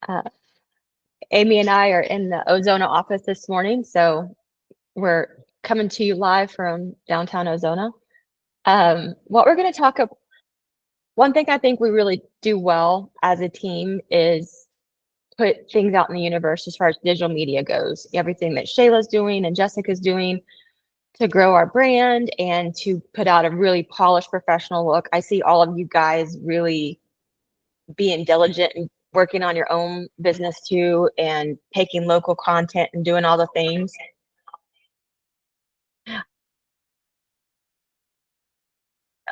Uh, Amy and I are in the Ozona office this morning, so we're coming to you live from downtown Ozona. What we're going to talk about, one thing I think we really do well as a team is put things out in the universe as far as digital media goes. Everything that Shayla's doing and Jessica's doing to grow our brand and to put out a really polished professional look. I see all of you guys really being diligent and working on your own business too, and taking local content and doing all the things.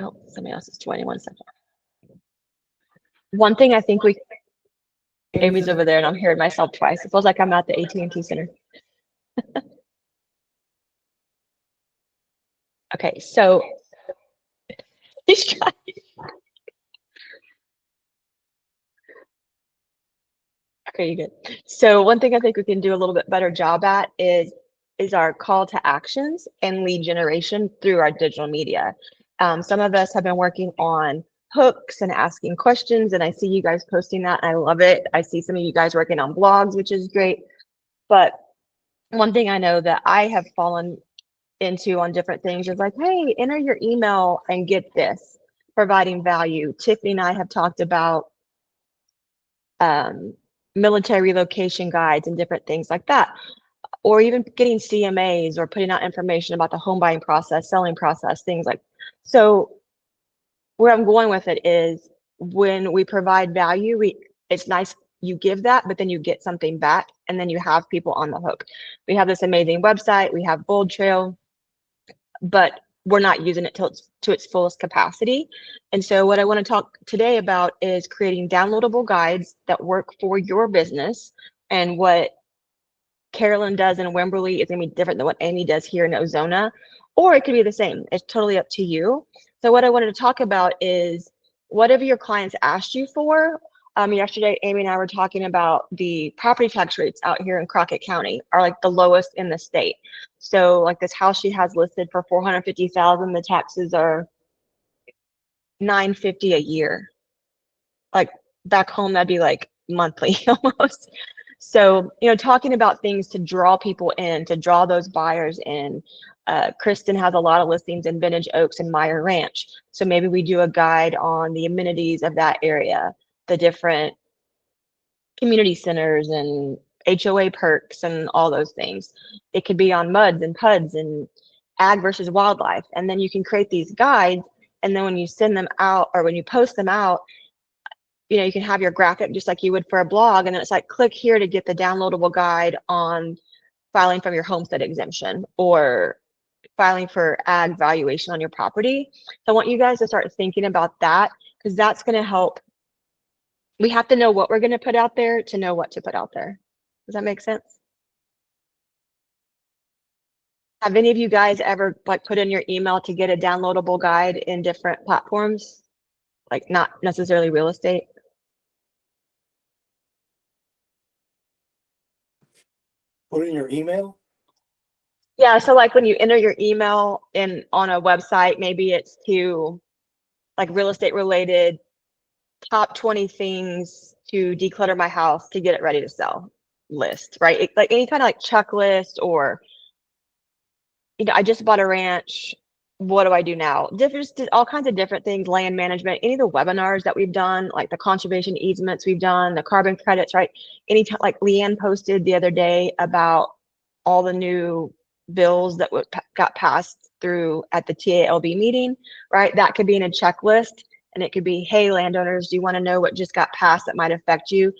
Oh, somebody else is 21 seconds. One thing I think Amy's over there and I'm hearing myself twice. It feels like I'm at the AT&T Center. Okay, so okay, you good. So one thing I think we can do a little bit better job at is our call to actions and lead generation through our digital media. Some of us have been working on hooks and asking questions, and I see you guys posting that. And I love it. I see some of you guys working on blogs, which is great. But one thing I know that I have fallen into on different things is like, hey, enter your email and get this, providing value. Tiffany and I have talked about military relocation guides and different things like that, or even getting CMAs or putting out information about the home buying process, selling process, things like. So where I'm going with it is when we provide value, it's nice you give that, but then you get something back and then you have people on the hook. We have this amazing website, we have BoldTrail, but we're not using it to its fullest capacity. And so what I want to talk today about is creating downloadable guides that work for your business. And what Carolyn does in Wimberley is going to be different than what Amy does here in Ozona, or it could be the same. It's totally up to you. So what I wanted to talk about is whatever your clients asked you for. Yesterday, Amy and I were talking about the property tax rates out here in Crockett County are like the lowest in the state. So like this house she has listed for $450,000, the taxes are $950 a year. Like back home, that'd be like monthly almost. So, talking about things to draw people in, to draw those buyers in. Kristen has a lot of listings in Vintage Oaks and Meyer Ranch. So maybe we do a guide on the amenities of that area, the different community centers and HOA perks and all those things. It could be on MUDs and PUDs and ag versus wildlife. And then you can create these guides. And then when you send them out or when you post them out, you can have your graphic just like you would for a blog. And then it's like, click here to get the downloadable guide on filing from your homestead exemption or filing for ag valuation on your property. So I want you guys to start thinking about that because that's going to help. We have to know what we're going to put out there to know what to put out there. Does that make sense? Have any of you guys ever like put in your email to get a downloadable guide in different platforms? Like not necessarily real estate? Put in your email? Yeah, so like when you enter your email in on a website, maybe it's to like real estate related top 20 things to declutter my house to get it ready to sell list, right? Like any kind of like checklist or, I just bought a ranch. What do I do now? Just all kinds of different things, land management, any of the webinars that we've done, like the conservation easements we've done, the carbon credits, right? Anytime, like Leanne posted the other day about all the new bills that got passed through at the TALB meeting, right? That could be in a checklist and it could be, hey, landowners, do you want to know what just got passed that might affect you?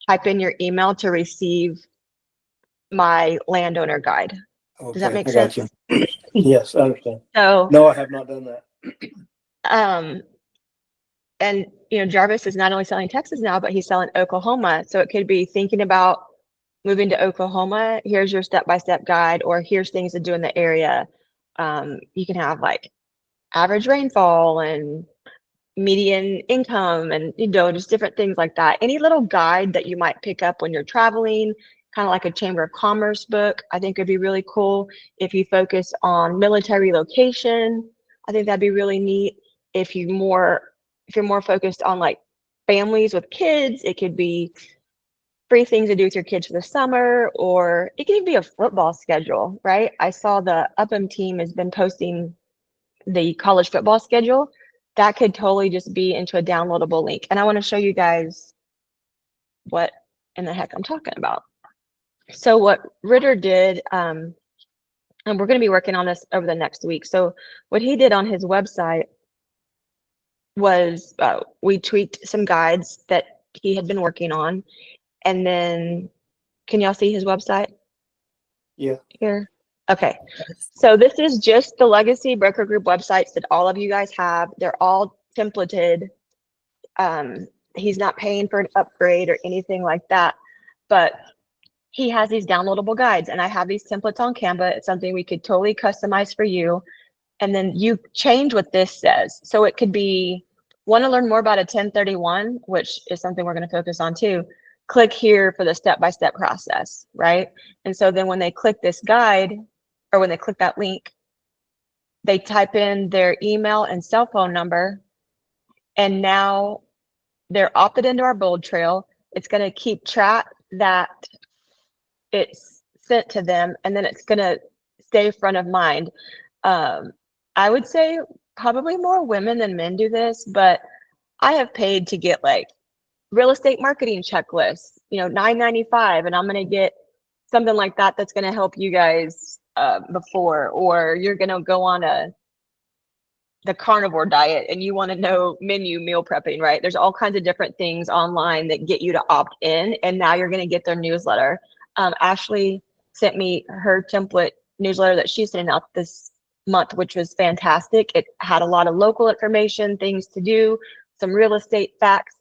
Type in your email to receive my landowner guide. Okay, Does that make I sense? got you. Yes, I understand. So, No, I have not done that. And Jarvis is not only selling Texas now, but he's selling Oklahoma. So it could be thinking about moving to Oklahoma. Here's your step-by-step guide, or here's things to do in the area. You can have like average rainfall and median income and just different things like that. Any little guide that you might pick up when you're traveling, kind of like a Chamber of Commerce book, I think would be really cool. If you focus on military location, I think that'd be really neat. If you're more focused on like families with kids, it could be free things to do with your kids for the summer, or it can even be a football schedule, right? I saw the Upham team has been posting the college football schedule. That could totally just be into a downloadable link. And I want to show you guys what in the heck I'm talking about. So what Ritter did, and we're going to be working on this over the next week. So what he did on his website was we tweaked some guides that he had been working on. And then, can y'all see his website? Yeah. Here. Okay. So this is just the legacy broker group websites that all of you guys have. They're all templated. He's not paying for an upgrade or anything like that, but he has these downloadable guides, and I have these templates on Canva. It's something we could totally customize for you. And then you change what this says. So it could be, want to learn more about a 1031, which is something we're going to focus on too. Click here for the step-by-step process, right? And so then when they click this guide, or when they click that link, they type in their email and cell phone number, and now they're opted into our BoldTrail. It's going to keep track that it's sent to them, and then it's going to stay front of mind. I would say probably more women than men do this, but I have paid to get like real estate marketing checklists, you know, $9.95, and I'm going to get something like that that's going to help you guys before, or you're going to go on the carnivore diet and you want to know menu meal prepping, right? There's all kinds of different things online that get you to opt in, and now you're going to get their newsletter. Ashley sent me her template newsletter that she's sending out this month, which was fantastic. It had a lot of local information, things to do, some real estate facts.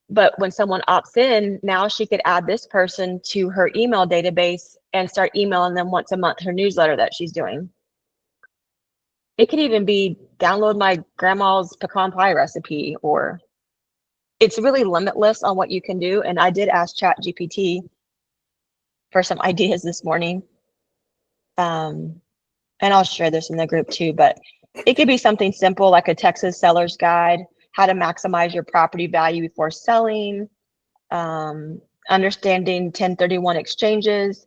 But when someone opts in, now she could add this person to her email database and start emailing them once a month her newsletter that she's doing. It could even be download my grandma's pecan pie recipe, or it's really limitless on what you can do. And I did ask ChatGPT for some ideas this morning. And I'll share this in the group too, but it could be something simple like a Texas seller's guide, how to maximize your property value before selling, understanding 1031 exchanges,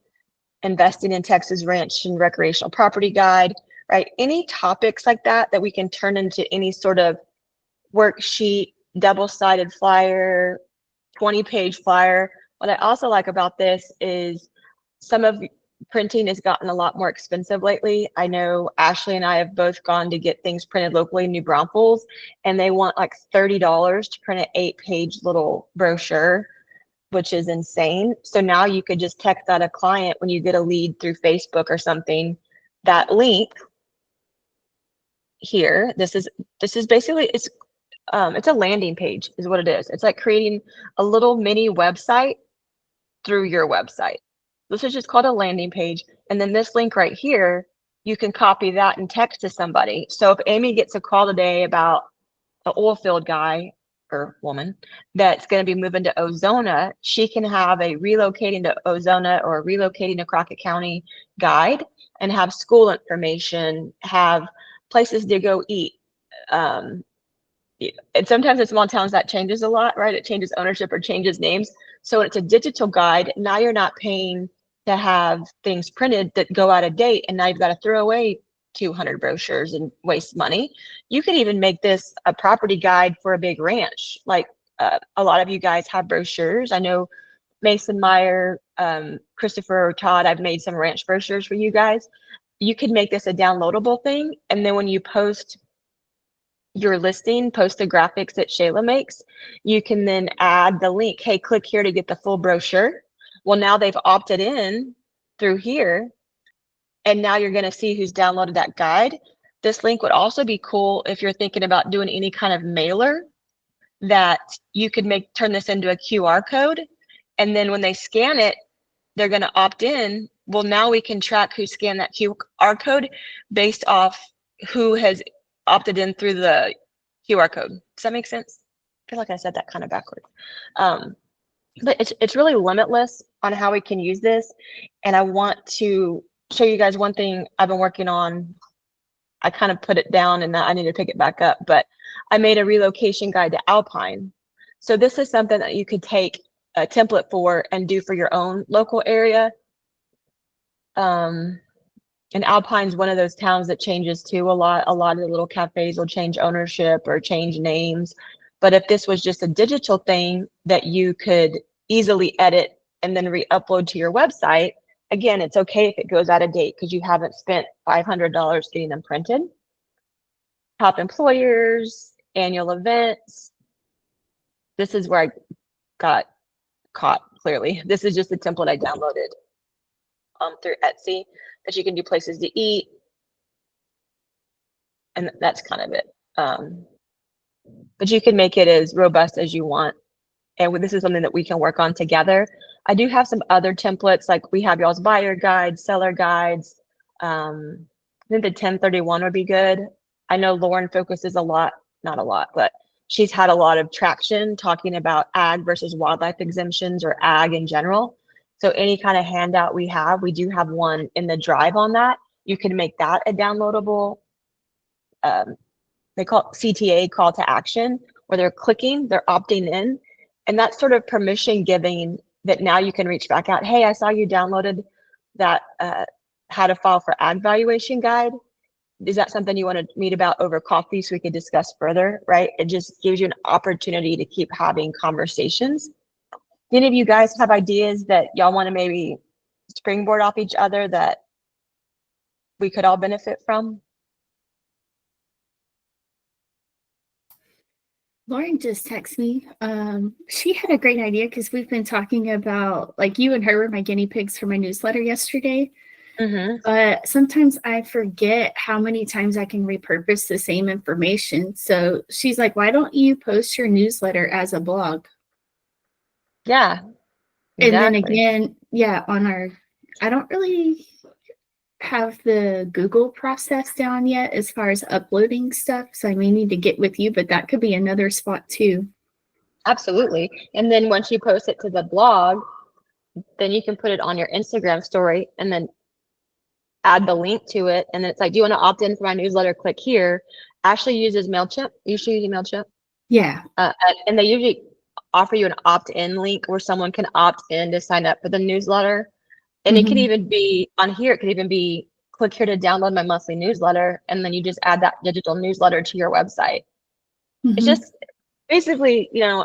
investing in Texas ranch and recreational property guide, right? Any topics like that that we can turn into any sort of worksheet, double-sided flyer, 20-page flyer. What I also like about this is some of printing has gotten a lot more expensive lately. I know Ashley and I have both gone to get things printed locally in New Braunfels, and they want like $30 to print an 8-page little brochure, which is insane. So now you could just text out a client when you get a lead through Facebook or something, that link here. This is basically, it's a landing page is what it is. It's like creating a little mini website through your website. This is just called a landing page. And then this link right here, you can copy that and text to somebody. So if Amy gets a call today about the oil field guy or woman that's going to be moving to Ozona, she can have a relocating to Ozona or relocating to Crockett County guide and have school information, have places to go eat. And sometimes in small towns that changes a lot, right? It changes ownership or changes names. So it's a digital guide. Now you're not paying to have things printed that go out of date, and now you've got to throw away 200 brochures and waste money. You can even make this a property guide for a big ranch. Like a lot of you guys have brochures. I know Mason Meyer, Christopher, Todd, I've made some ranch brochures for you guys. You could make this a downloadable thing, and then when you post your listing, post the graphics that Shayla makes, you can then add the link. Hey, click here to get the full brochure. Well, now they've opted in through here, and now you're going to see who's downloaded that guide. This link would also be cool if you're thinking about doing any kind of mailer, that you could turn this into a QR code. And then when they scan it, they're going to opt in. Well, now we can track who scanned that QR code based off who has opted in through the QR code. Does that make sense? I feel like I said that kind of backwards. But it's really limitless on how we can use this. And I want to show you guys one thing I've been working on. I kind of put it down and I need to pick it back up, but I made a relocation guide to Alpine. So this is something that you could take a template for and do for your own local area. And Alpine's one of those towns that changes too a lot. A lot of the little cafes will change ownership or change names. But if this was just a digital thing that you could easily edit and then re-upload to your website, again, it's okay if it goes out of date because you haven't spent $500 getting them printed. Top employers, annual events. This is where I got caught, clearly. This is just a template I downloaded through Etsy that you can do places to eat. And that's kind of it. But you can make it as robust as you want. And this is something that we can work on together. I do have some other templates, like we have y'all's buyer guides, seller guides. I think the 1031 would be good. I know Lauren focuses a lot, not a lot, but she's had a lot of traction talking about ag versus wildlife exemptions or ag in general. So any kind of handout we do have one in the drive on that. You can make that a downloadable, they call it CTA, call to action, where they're clicking, they're opting in. And that's sort of permission giving that now you can reach back out. Hey, I saw you downloaded that how to file for ag valuation guide. Is that something you want to meet about over coffee so we could discuss further, right? It just gives you an opportunity to keep having conversations. Do any of you guys have ideas that y'all want to maybe springboard off each other that we could all benefit from? Lauren just texted me. She had a great idea because we've been talking about, like, you and her were my guinea pigs for my newsletter yesterday. Mm-hmm. But sometimes I forget how many times I can repurpose the same information. So she's like, why don't you post your newsletter as a blog? Yeah. Exactly. And then again, I don't really have the Google process down yet as far as uploading stuff. So I may need to get with you, but that could be another spot too. Absolutely. And then once you post it to the blog, then you can put it on your Instagram story and then add the link to it. And then it's like, do you want to opt in for my newsletter? Click here. Ashley uses MailChimp. You should use MailChimp. Yeah. And they usually offer you an opt-in link where someone can opt in to sign up for the newsletter. And it could even be on here. It could even be click here to download my monthly newsletter. And then you just add that digital newsletter to your website. It's just basically, I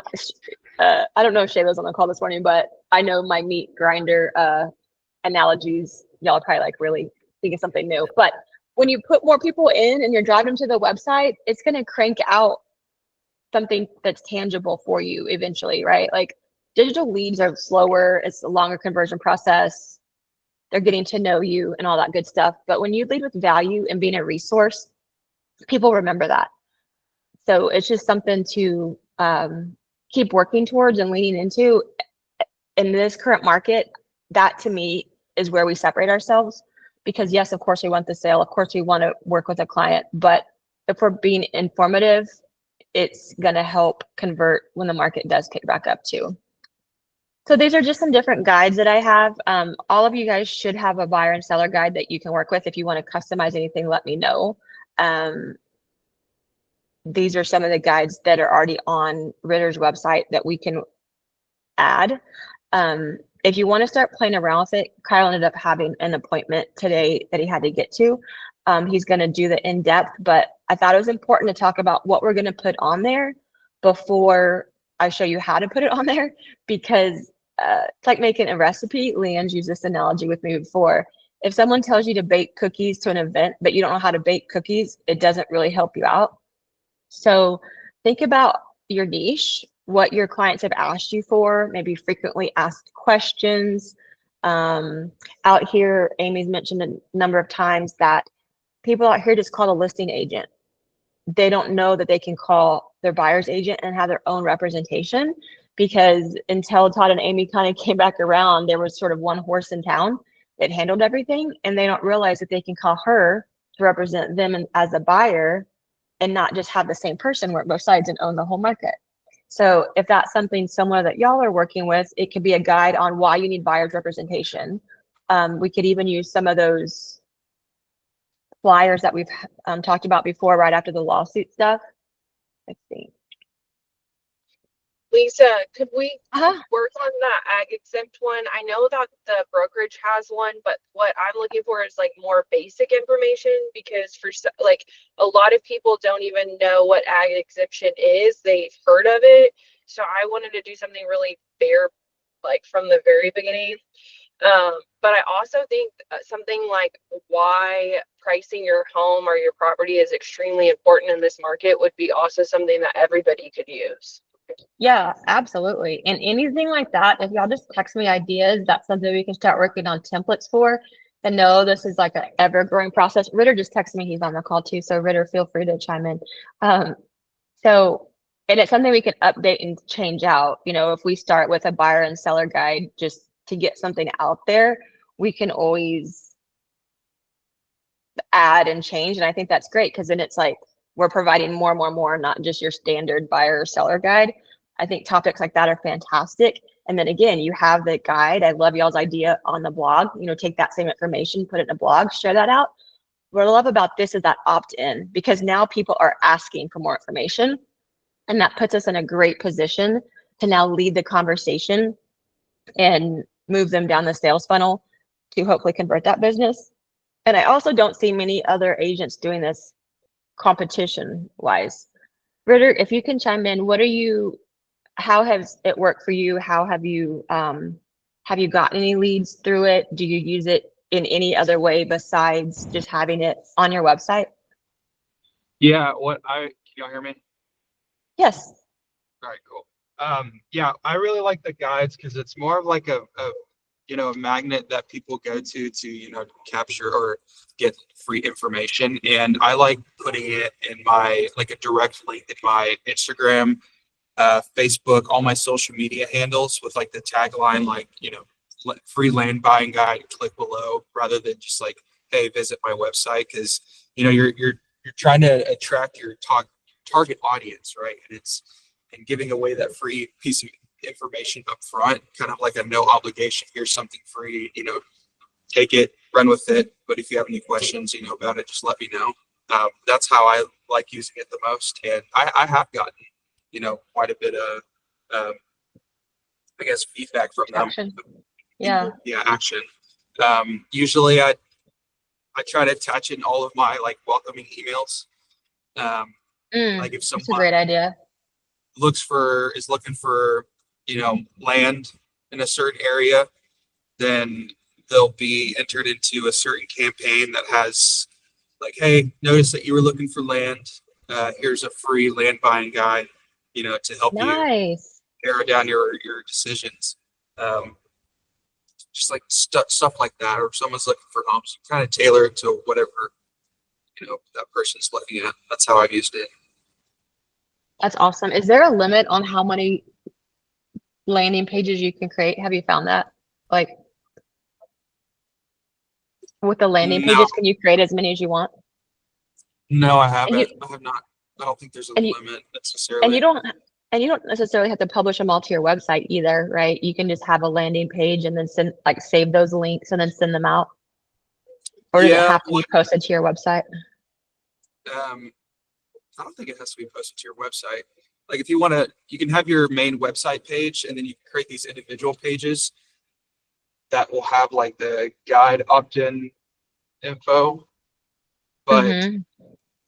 don't know if Shayla's on the call this morning, but I know my meat grinder analogies, y'all are probably like really thinking something new. But when you put more people in and you're driving them to the website, it's going to crank out something that's tangible for you eventually, right? Like digital leads are slower. It's a longer conversion process. They're getting to know you and all that good stuff. But when you lead with value and being a resource, people remember that. So it's just something to keep working towards and leaning into. In this current market, that to me is where we separate ourselves. Because yes, of course we want the sale. Of course we want to work with a client. But if we're being informative, it's going to help convert when the market does kick back up too. So these are just some different guides that I have. All of you guys should have a buyer and seller guide that you can work with. If you want to customize anything, let me know. These are some of the guides that are already on Ritter's website that we can add. If you want to start playing around with it, Kyle ended up having an appointment today that he had to get to. He's going to do the in-depth, but I thought it was important to talk about what we're going to put on there before I show you how to put it on there, because it's like making a recipe. Leanne's used this analogy with me before. If someone tells you to bake cookies to an event, but you don't know how to bake cookies, it doesn't really help you out. So think about your niche, what your clients have asked you for, maybe frequently asked questions. Out here, Amy's mentioned a number of times that people out here just call a listing agent. They don't know that they can call their buyer's agent and have their own representation, because until Todd and Amy kind of came back around, there was sort of one horse in town that handled everything, and they don't realize that they can call her to represent them as a buyer and not just have the same person work both sides and own the whole market. So if that's something similar that y'all are working with, it could be a guide on why you need buyer's representation. We could even use some of those flyers that we've talked about before right after the lawsuit stuff. Let's see. Lisa, could we Uh-huh. work on that ag exempt one? I know that the brokerage has one, but what I'm looking for is like more basic information because like a lot of people don't even know what ag exemption is. They've heard of it. So I wanted to do something really fair, like from the very beginning. But I also think something like why pricing your home or your property is extremely important in this market would be also something that everybody could use. Yeah, absolutely. And anything like that, if y'all just text me ideas, that's something we can start working on templates for. And no, this is like an ever-growing process. Ritter just texted me, he's on the call too. So Ritter, feel free to chime in. Um, so, and it's something we can update and change out. You know, if we start with a buyer and seller guide just to get something out there, we can always add and change. And I think that's great because then it's like we're providing more, not just your standard buyer or seller guide. I think topics like that are fantastic. And then again, you have the guide. I love y'all's idea on the blog. You know, take that same information, put it in a blog, share that out. What I love about this is that opt-in because now people are asking for more information. And that puts us in a great position to now lead the conversation and move them down the sales funnel to hopefully convert that business. And I also don't see many other agents doing this competition wise. Ritter, if you can chime in, how has it worked for you? How have you gotten any leads through it? Do you use it in any other way besides just having it on your website? Yeah, can y'all hear me? Yes. All right, cool. Yeah, I really like the guides because it's more of like a magnet that people go to capture or get free information. And I like putting it in my like a direct link in my Instagram, Facebook, all my social media handles with like the tagline, like, free land buying guide, click below, rather than just like, hey, visit my website. Cause you're trying to attract your target audience, right? And giving away that free piece of information up front, kind of like a no obligation. Here's something free, take it, run with it. But if you have any questions, about it, just let me know. That's how I like using it the most. And I have gotten, quite a bit of, I guess, feedback from them. Action. Yeah. Yeah, action. Usually I try to attach in all of my like welcoming emails. Like if That's a someone great idea. is looking for, land in a certain area, then they'll be entered into a certain campaign that has like, hey, notice that you were looking for land. Here's a free land buying guide, to help you Nice. narrow down your decisions. Just like stuff like that, or if someone's looking for homes, you kind of tailor it to whatever, that person's looking at. That's how I've used it. That's awesome. Is there a limit on how many landing pages you can create? Have you found that? Like with the landing No, pages, can you create as many as you want? no, I And you haven't. I have not. I don't think there's a and you limit and necessarily. you don't necessarily have to publish them all to your website either, right? You can just have a landing page and then save those links and then send them out. Or does it Yeah, have to be posted to your website? I don't think it has to be posted to your website. Like if you want to, you can have your main website page and then you can create these individual pages that will have like the guide opt-in info, but Mm-hmm.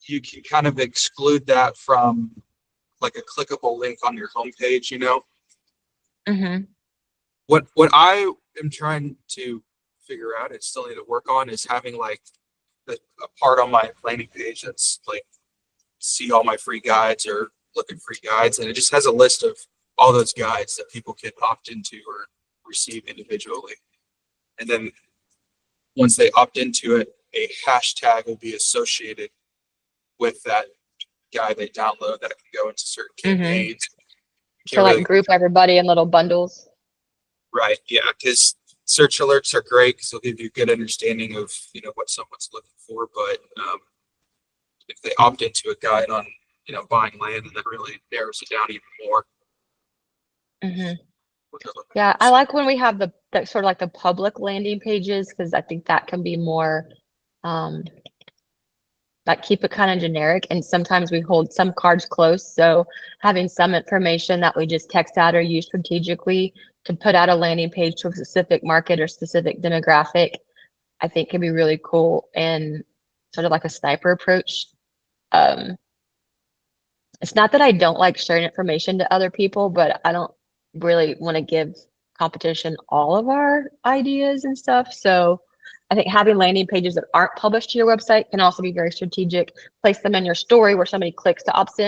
you can kind of exclude that from like a clickable link on your homepage, Mm-hmm. What I am trying to figure out and still need to work on is having like a part on my landing page that's like see all my free guides or look at free guides, and it just has a list of all those guides that people can opt into or receive individually. And then once they opt into it, a hashtag will be associated with that guide they download that can go into certain campaigns. So like group everybody in little bundles. Right. Yeah. Because search alerts are great because they'll give you a good understanding of, what someone's looking for. But if they opt into a guide on, buying land, then that really narrows it down even more. Mm-hmm. Yeah, I like when we have the sort of like the public landing pages because I think that can be more like keep it kind of generic. And sometimes we hold some cards close. So having some information that we just text out or use strategically to put out a landing page to a specific market or specific demographic, I think can be really cool and sort of like a sniper approach. It's not that I don't like sharing information to other people, but I don't really want to give competition all of our ideas and stuff. So I think having landing pages that aren't published to your website can also be very strategic. Place them in your story where somebody clicks to opt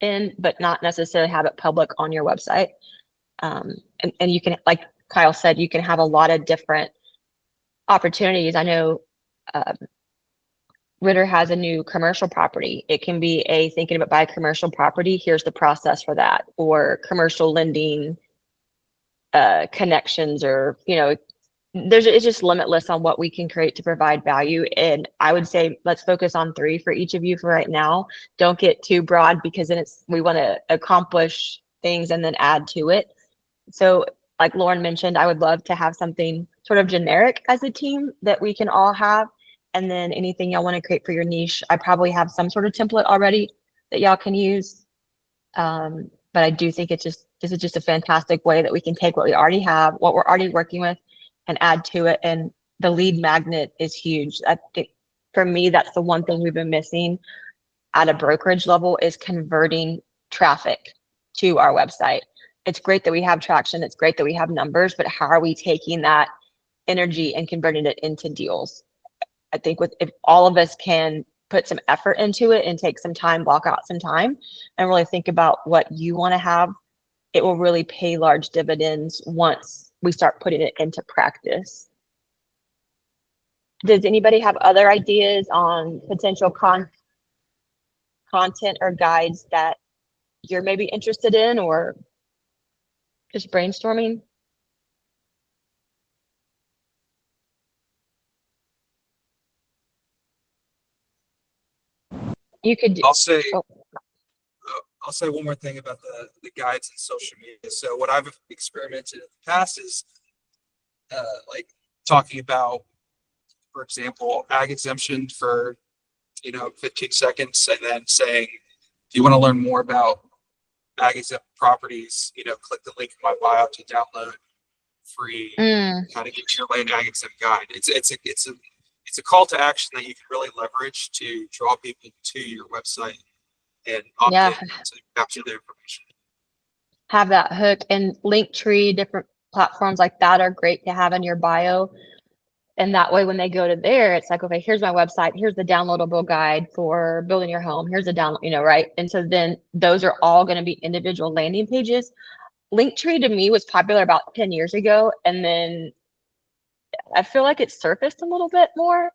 in, but not necessarily have it public on your website. And you can, like Kyle said, you can have a lot of different opportunities. I know Ritter has a new commercial property. It can be a thinking about buy commercial property. Here's the process for that, or commercial lending connections, or it's just limitless on what we can create to provide value. And I would say let's focus on 3 for each of you for right now. Don't get too broad, because then we want to accomplish things and then add to it. So like Lauren mentioned, I would love to have something sort of generic as a team that we can all have. And then anything y'all want to create for your niche, I probably have some sort of template already that y'all can use. But I do think this is just a fantastic way that we can take what we already have, what we're already working with, and add to it. And the lead magnet is huge. I think for me, that's the one thing we've been missing at a brokerage level, is converting traffic to our website. It's great that we have traction. It's great that we have numbers, but how are we taking that energy and converting it into deals? I think if all of us can put some effort into it and take some time, block out some time, and really think about what you want to have, it will really pay large dividends once we start putting it into practice. Does anybody have other ideas on potential content or guides that you're maybe interested in, or just brainstorming? You could do. I'll say Oh. I'll say one more thing about the guides and social media. So what I've experimented in the past is like talking about, for example, ag exemption for 15 seconds, and then saying, if you want to learn more about ag exempt properties, click the link in my bio to download free how to get your land ag exempt guide. It's a call to action that you can really leverage to draw people to your website and opt in to capture their information. Have that hook, and Linktree, different platforms like that are great to have in your bio. And that way, when they go to there, it's like, okay, here's my website. Here's the downloadable guide for building your home. Here's the download, right? And so then those are all going to be individual landing pages. Linktree to me was popular about 10 years ago. And then I feel like it's surfaced a little bit more,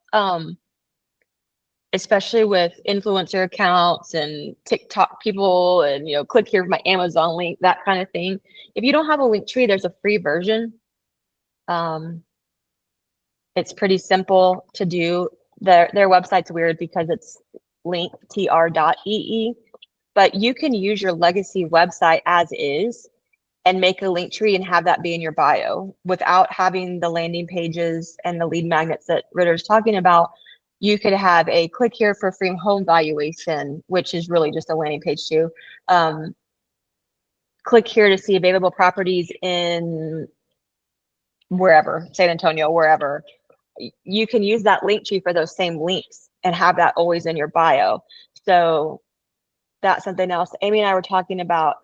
especially with influencer accounts and TikTok people and, click here for my Amazon link, that kind of thing. If you don't have a Linktree, there's a free version. It's pretty simple to do. Their website's weird because it's linktr.ee, but you can use your legacy website as is and make a Linktree and have that be in your bio without having the landing pages and the lead magnets that Ritter's talking about. You could have a click here for free home valuation, which is really just a landing page too. Click here to see available properties in wherever, San Antonio, wherever. You can use that Linktree for those same links and have that always in your bio. So that's something else. Amy and I were talking about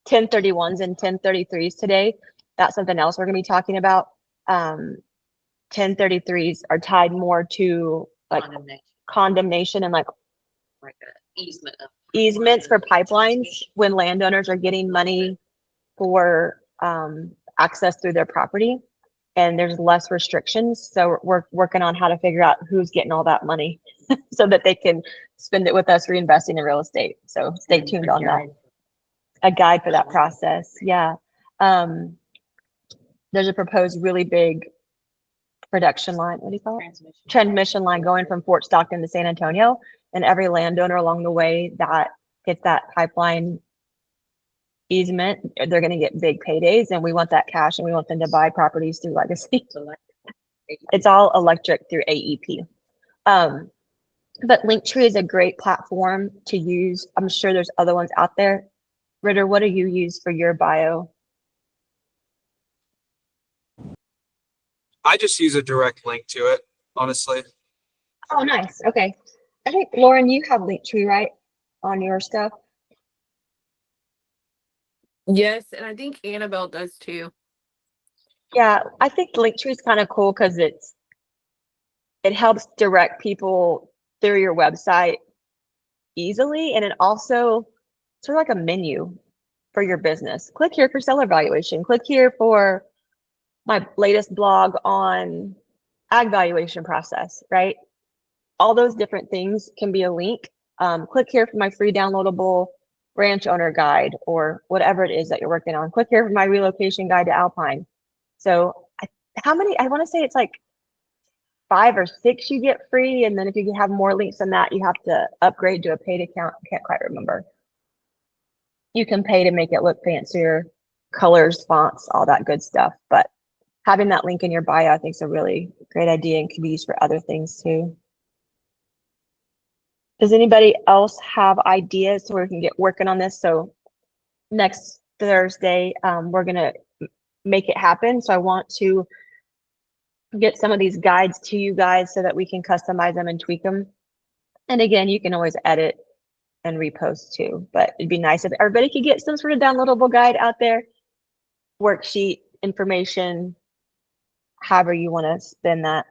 1031s and 1033s today. That's something else we're going to be talking about. 1033s are tied more to like condemnation and like easements for pipelines when landowners are getting money for access through their property, and there's less restrictions. So we're working on how to figure out who's getting all that money so that they can spend it with us reinvesting in real estate. So stay tuned on that. A guide for that process. Yeah. There's a proposed really big production line. What do you call it? Transmission line going from Fort Stockton to San Antonio, and every landowner along the way that gets that pipeline easement, they're going to get big paydays, and we want that cash, and we want them to buy properties through legacy. It's all electric through AEP. But Linktree is a great platform to use. I'm sure there's other ones out there. Ritter, what do you use for your bio? I just use a direct link to it, honestly. Oh, nice. Okay. I think, Lauren, you have Linktree, right? On your stuff? Yes, and I think Annabelle does too. Yeah, I think Linktree is kind of cool because it helps direct people through your website easily, and it also sort of like a menu for your business. Click here for seller evaluation. Click here for my latest blog on ag valuation process, right? All those different things can be a link. Click here for my free downloadable ranch owner guide or whatever it is that you're working on. Click here for my relocation guide to Alpine. So how many, I want to say it's like 5 or 6 you get free. And then if you have more links than that, you have to upgrade to a paid account. I can't quite remember. You can pay to make it look fancier, colors, fonts, all that good stuff. But having that link in your bio, I think is a really great idea and can be used for other things too. Does anybody else have ideas so we can get working on this? So next Thursday, we're going to make it happen. So I want to get some of these guides to you guys so that we can customize them and tweak them. And again, you can always edit and repost too, but it'd be nice if everybody could get some sort of downloadable guide out there, worksheet, information, however you want to spin that.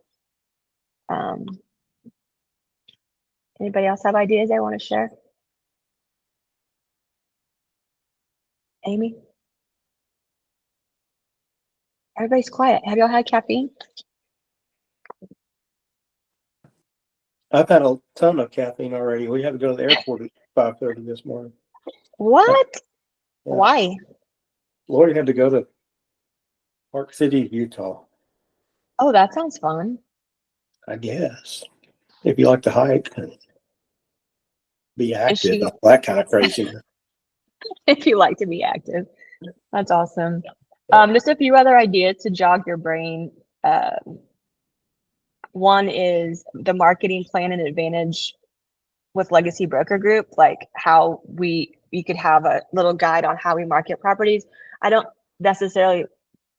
Anybody else have ideas they want to share? Amy? Everybody's quiet. Have y'all had caffeine? I've had a ton of caffeine already. We had to go to the airport at 5:30 this morning. What? Yeah. Why? Lori had to go to Park City, Utah, Oh, that sounds fun. I guess. If you like to hike and be active, she- all that kind of crazy. If you like to be active. That's awesome. Just a few other ideas to jog your brain. One is the marketing plan and advantage with Legacy Broker Group, like how we could have a little guide on how we market properties. I don't necessarily,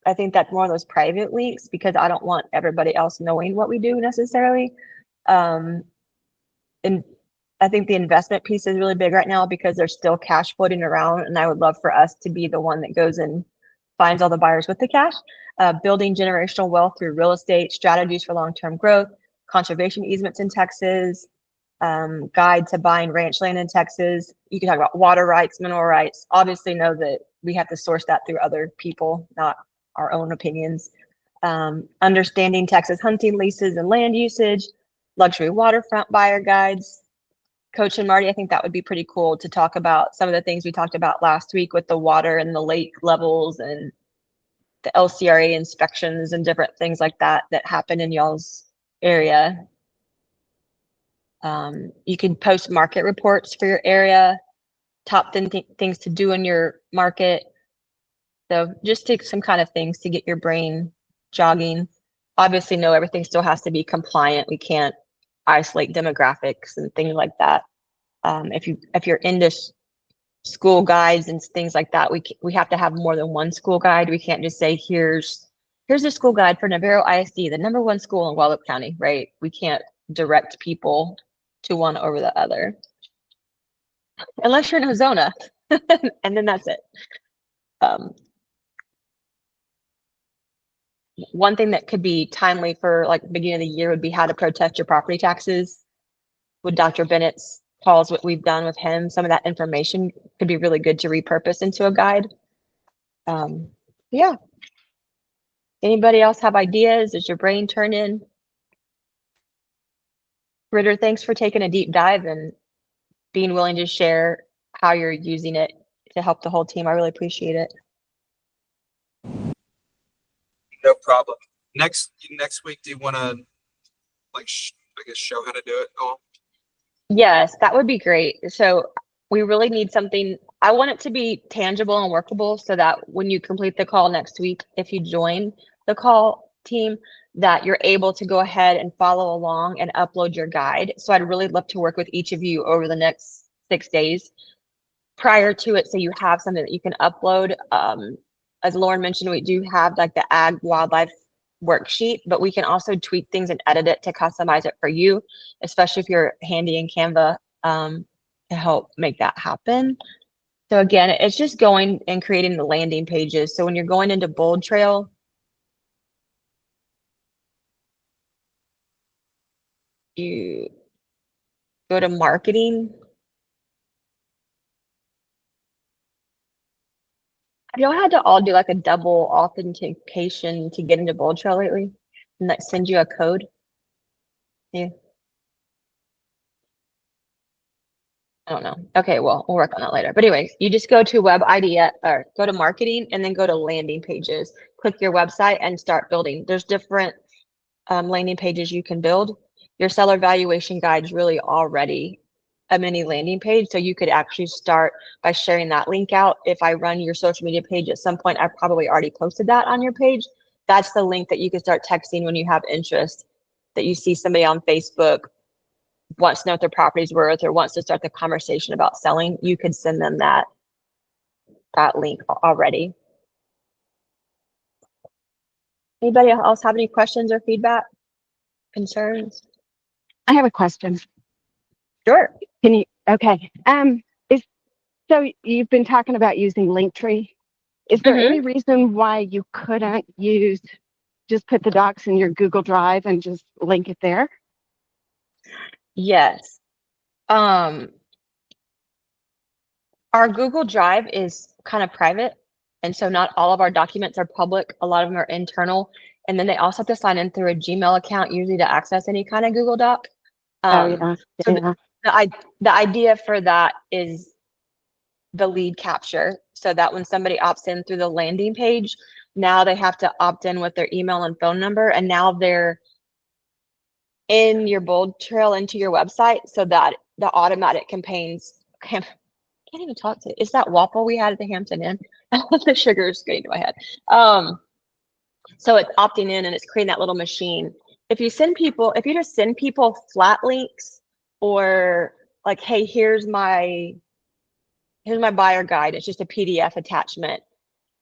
I think that's more of those private links because I don't want everybody else knowing what we do necessarily. And I think the investment piece is really big right now because there's still cash floating around, and I would love for us to be the one that goes and finds all the buyers with the cash. Building generational wealth through real estate, strategies for long-term growth, conservation easements in Texas, guide to buying ranch land in Texas. You can talk about water rights, mineral rights. Obviously know that we have to source that through other people, not our own opinions. Understanding Texas hunting leases and land usage, luxury waterfront buyer guides. Coach and Marty, I think that would be pretty cool to talk about some of the things we talked about last week with the water and the lake levels and the LCRA inspections and different things like that that happen in y'all's area. You can post market reports for your area, top 10 things to do in your market. So just take some kind of things to get your brain jogging. Obviously, no, everything still has to be compliant. We can't isolate demographics and things like that. If you're into school guides and things like that, we have to have more than one school guide. We can't just say here's a school guide for Navarro ISD, the #1 school in Wallop County, right? We can't direct people to one over the other unless you're in Ozona, and then that's it. One thing that could be timely for like beginning of the year would be how to protect your property taxes. With Dr. Bennett's calls, what we've done with him, some of that information could be really good to repurpose into a guide. Yeah. Anybody else have ideas? Is your brain turning? Ritter, thanks for taking a deep dive and being willing to share how you're using it to help the whole team. I really appreciate it. No problem. Next week, do you want to like I guess show how to do it all? Yes, that would be great. So we really need something. I want it to be tangible and workable so that when you complete the call next week, if you join the call, team that you're able to go ahead and follow along and upload your guide. So I'd really love to work with each of you over the next 6 days prior to it, so you have something that you can upload. As Lauren mentioned, we do have like the ag wildlife worksheet, but we can also tweak things and edit it to customize it for you, especially if you're handy in Canva, to help make that happen. So again, it's just going and creating the landing pages. So when you're going into BoldTrail, you go to marketing. Have y'all had to all do like a double authentication to get into BoldTrail lately? And that sends you a code? Yeah. I don't know. Okay, well, we'll work on that later. But anyway, you just go to web idea or go to marketing and then go to landing pages. Click your website and start building. There's different landing pages you can build. Your seller valuation guide is really already a mini landing page. So you could actually start by sharing that link out. If I run your social media page at some point, I probably already posted that on your page. That's the link that you can start texting when you have interest, that you see somebody on Facebook wants to know what their property's worth or wants to start the conversation about selling. You could send them that link already. Anybody else have any questions or feedback, concerns? I have a question. Sure. Can you, okay. So you've been talking about using Linktree. Is there any reason why you couldn't just put the docs in your Google Drive and just link it there? Yes. Our Google Drive is kind of private, and so not all of our documents are public. A lot of them are internal, and then they also have to sign in through a Gmail account usually to access any kind of Google Doc. Yeah. The idea for that is the lead capture, so that when somebody opts in through the landing page, now they have to opt in with their email and phone number, and now they're in your BoldTrail into your website, so that the automatic campaigns can't even talk to. Is that waffle we had at the Hampton Inn? The sugar is getting to my head. So it's opting in and it's creating that little machine. If you just send people flat links, or like, hey, here's my buyer guide, it's just a PDF attachment.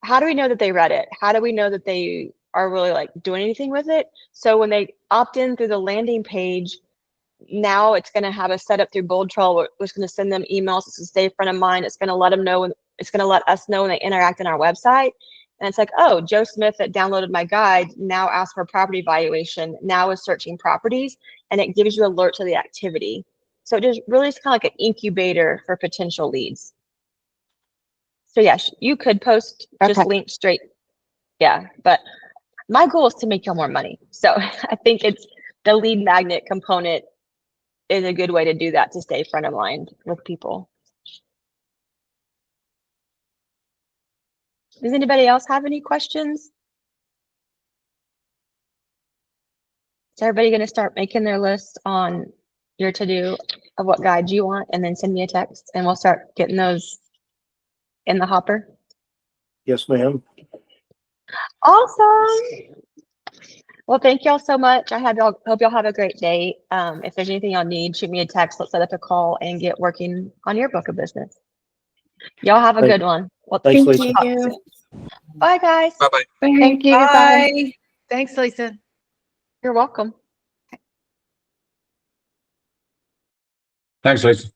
How do we know that they read it? How do we know that they are really like doing anything with it? So when they opt in through the landing page, now it's going to have a setup through BoldTrail. We're going to send them emails. It's to stay front of mind. It's going to let them know it's going to let us know when they interact in our website. And it's like, oh, Joe Smith that downloaded my guide now asked for property valuation, now is searching properties, and it gives you alert to the activity. So it just really is kind of like an incubator for potential leads. So yes, you could post just link straight. Yeah, but my goal is to make y'all more money. So I think it's the lead magnet component is a good way to do that, to stay front of mind with people. Does anybody else have any questions? Is everybody going to start making their list on your to-do of what guide you want, and then send me a text and we'll start getting those in the hopper? Yes, ma'am. Awesome. Well, thank y'all so much. Hope y'all have a great day. If there's anything y'all need, shoot me a text. Let's set up a call and get working on your book of business. Y'all have a good one. Well, Thanks, Thank Lisa. you. bye, guys. Bye-bye. Thank you. Bye. Bye. Thanks, Lisa. You're welcome. Thanks, Lisa.